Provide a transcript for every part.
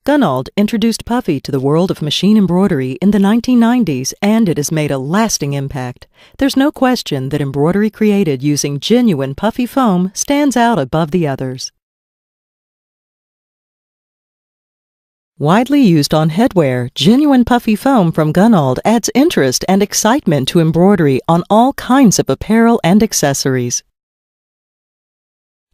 Gunald introduced Paffi to the world of machine embroidery in the 1990s, and it has made a lasting impact. There's no question that embroidery created using genuine Paffi foam stands out above the others. Widely used on headwear, genuine Paffi foam from Gunald adds interest and excitement to embroidery on all kinds of apparel and accessories.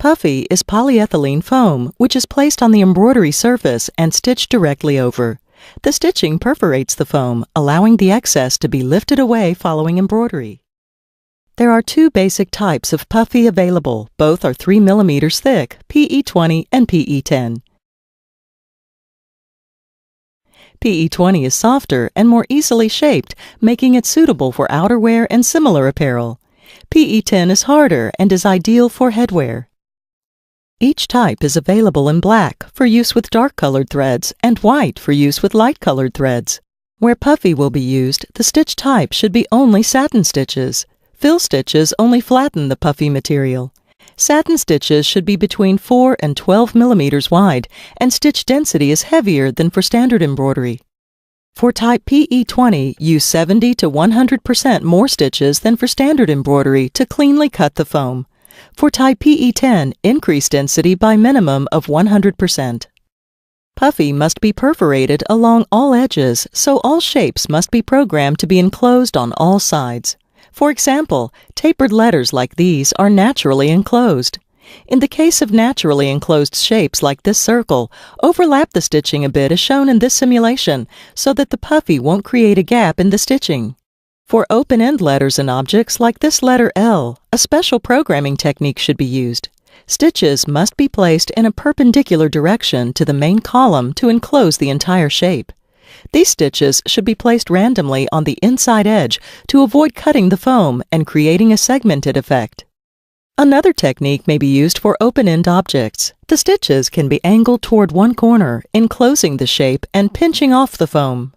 Paffi is polyethylene foam, which is placed on the embroidery surface and stitched directly over. The stitching perforates the foam, allowing the excess to be lifted away following embroidery. There are two basic types of Paffi available. Both are 3 mm thick, PE20 and PE10. PE20 is softer and more easily shaped, making it suitable for outerwear and similar apparel. PE10 is harder and is ideal for headwear. Each type is available in black for use with dark-colored threads and white for use with light-colored threads. Where Paffi will be used, the stitch type should be only satin stitches. Fill stitches only flatten the Paffi material. Satin stitches should be between 4 and 12 mm wide, and stitch density is heavier than for standard embroidery. For type PE20, use 70 to 100% more stitches than for standard embroidery to cleanly cut the foam. For type PE10, increase density by minimum of 100%. Paffi must be perforated along all edges, so all shapes must be programmed to be enclosed on all sides. For example, tapered letters like these are naturally enclosed. In the case of naturally enclosed shapes like this circle, overlap the stitching a bit as shown in this simulation, so that the Paffi won't create a gap in the stitching. For open-end letters and objects like this letter L, a special programming technique should be used. Stitches must be placed in a perpendicular direction to the main column to enclose the entire shape. These stitches should be placed randomly on the inside edge to avoid cutting the foam and creating a segmented effect. Another technique may be used for open-end objects. The stitches can be angled toward one corner, enclosing the shape and pinching off the foam.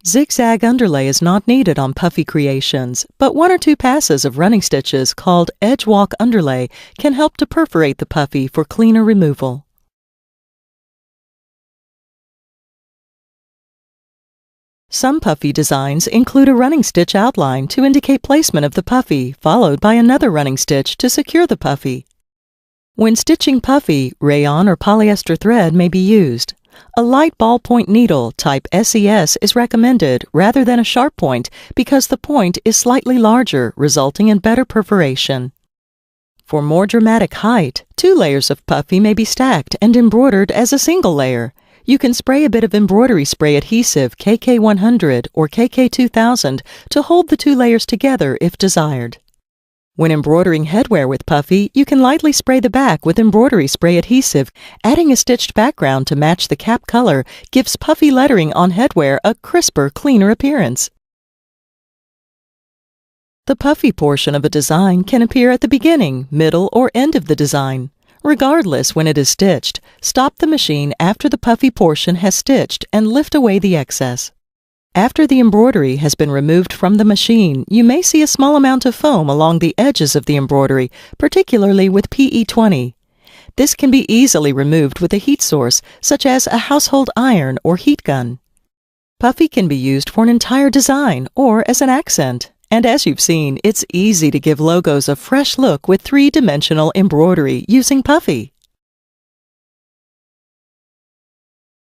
Zigzag underlay is not needed on Paffi creations, but 1 or 2 passes of running stitches called edge walk underlay can help to perforate the Paffi for cleaner removal. Some Paffi designs include a running stitch outline to indicate placement of the Paffi, followed by another running stitch to secure the Paffi. When stitching Paffi, rayon or polyester thread may be used. A light ballpoint needle type SES is recommended rather than a sharp point because the point is slightly larger, resulting in better perforation. For more dramatic height, 2 layers of Paffi may be stacked and embroidered as a single layer. You can spray a bit of embroidery spray adhesive KK100 or KK2000 to hold the 2 layers together if desired. When embroidering headwear with Paffi, you can lightly spray the back with embroidery spray adhesive. Adding a stitched background to match the cap color gives Paffi lettering on headwear a crisper, cleaner appearance. The Paffi portion of a design can appear at the beginning, middle, or end of the design. Regardless when it is stitched, stop the machine after the Paffi portion has stitched and lift away the excess. After the embroidery has been removed from the machine, you may see a small amount of foam along the edges of the embroidery, particularly with PE20. This can be easily removed with a heat source, such as a household iron or heat gun. Paffi can be used for an entire design or as an accent. And as you've seen, it's easy to give logos a fresh look with 3-dimensional embroidery using Paffi.